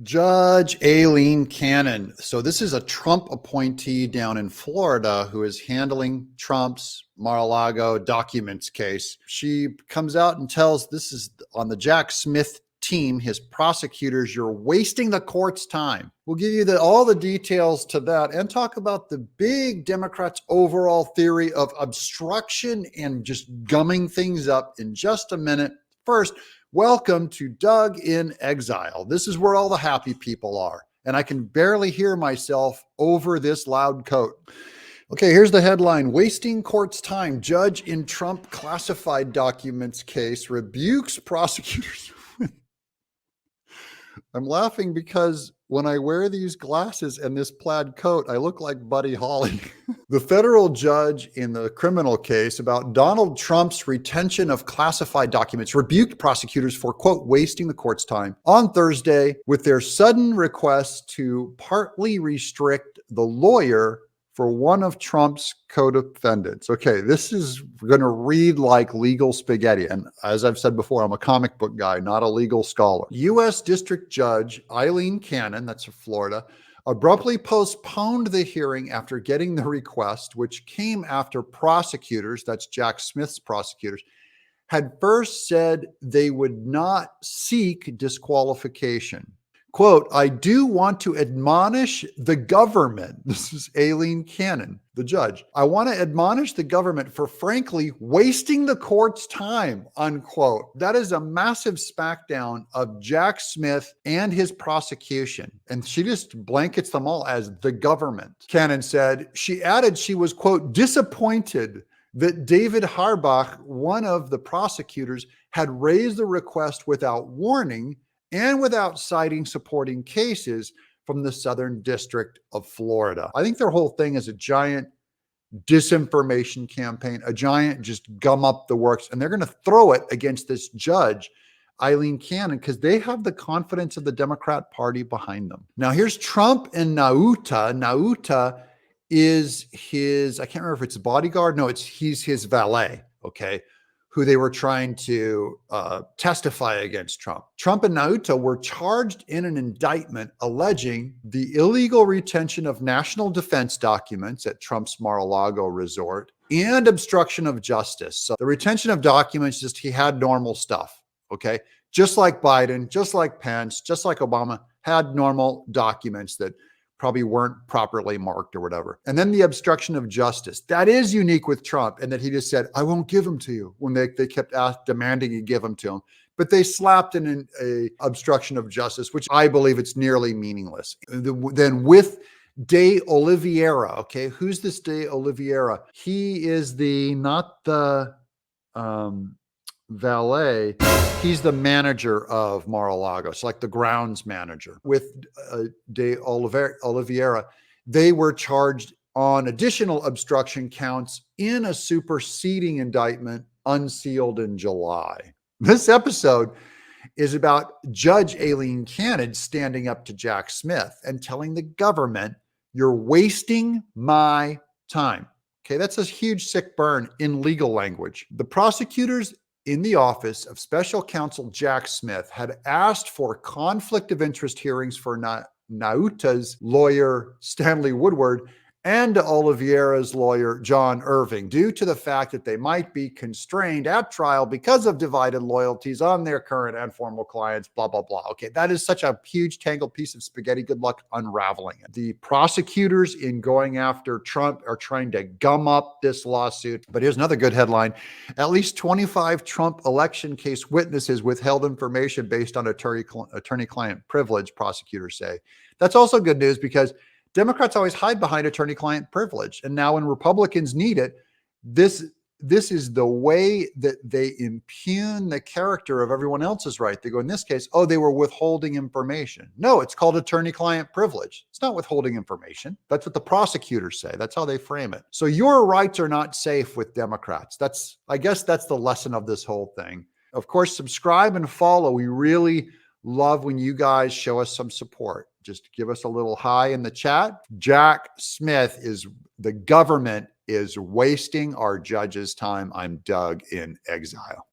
Judge Aileen Cannon. So this is a Trump appointee down in Florida who is handling Trump's Mar-a-Lago documents case. She comes out and tells, this is on the Jack Smith team, his prosecutors, you're wasting the court's time. We'll give you all the details to that and talk about the big Democrats' overall theory of obstruction and just gumming things up in just a minute. First, welcome to Doug in Exile. This is where all the happy people are, and I can barely hear myself over this loud coat. Okay, here's the headline. Wasting court's time. Judge in Trump classified documents case rebukes prosecutors. I'm laughing because when I wear these glasses and this plaid coat, I look like Buddy Holly. The federal judge in the criminal case about Donald Trump's retention of classified documents rebuked prosecutors for, quote, wasting the court's time on Thursday with their sudden request to partly restrict the lawyer for one of Trump's co-defendants. Okay, this is going to read like legal spaghetti. And as I've said before, I'm a comic book guy, not a legal scholar. U.S. District Judge Aileen Cannon, that's of Florida, abruptly postponed the hearing after getting the request, which came after prosecutors, that's Jack Smith's prosecutors, had first said they would not seek disqualification. Quote, I do want to admonish the government. This is Aileen Cannon, the judge. I want to admonish the government for frankly wasting the court's time, unquote. That is a massive smackdown of Jack Smith and his prosecution. And she just blankets them all as the government. Cannon said, she added she was, quote, disappointed that David Harbach, one of the prosecutors, had raised the request without warning and without citing supporting cases from the Southern District of Florida. I think their whole thing is a giant disinformation campaign, a giant just gum up the works, and they're going to throw it against this judge, Aileen Cannon, because they have the confidence of the Democrat Party behind them. Now, here's Trump and Nauta. Nauta is his, I can't remember if it's a bodyguard. No, he's his valet, okay, who they were trying to testify against Trump. Trump and Nauta were charged in an indictment alleging the illegal retention of national defense documents at Trump's Mar-a-Lago resort and obstruction of justice. So the retention of documents, just he had normal stuff, okay? Just like Biden, just like Pence, just like Obama had normal documents that probably weren't properly marked or whatever. And then the obstruction of justice. That is unique with Trump, and that he just said, I won't give them to you, when they kept demanding you give them to him. But they slapped in a obstruction of justice, which I believe it's nearly meaningless. Then with De Oliveira, okay, who's this De Oliveira? He is not the valet. He's the manager of Mar-a-Lago. So like the grounds manager. With De Oliveira, they were charged on additional obstruction counts in a superseding indictment unsealed in July. This episode is about Judge Aileen Cannon standing up to Jack Smith and telling the government, you're wasting my time. Okay, that's a huge sick burn in legal language. The prosecutors in the office of special counsel Jack Smith had asked for conflict of interest hearings for Nauta's lawyer, Stanley Woodward, and Oliveira's lawyer, John Irving, due to the fact that they might be constrained at trial because of divided loyalties on their current and former clients, blah, blah, blah. Okay, that is such a huge tangled piece of spaghetti. Good luck unraveling it. The prosecutors in going after Trump are trying to gum up this lawsuit. But here's another good headline. At least 25 Trump election case witnesses withheld information based on attorney-client privilege, prosecutors say. That's also good news because Democrats always hide behind attorney-client privilege. And now when Republicans need it, this is the way that they impugn the character of everyone else's right. They go, in this case, oh, they were withholding information. No, it's called attorney-client privilege. It's not withholding information. That's what the prosecutors say. That's how they frame it. So your rights are not safe with Democrats. I guess that's the lesson of this whole thing. Of course, subscribe and follow. We really love when you guys show us some support. Just give us a little hi in the chat. Jack Smith the government is wasting our judges' time. I'm Doug in Exile.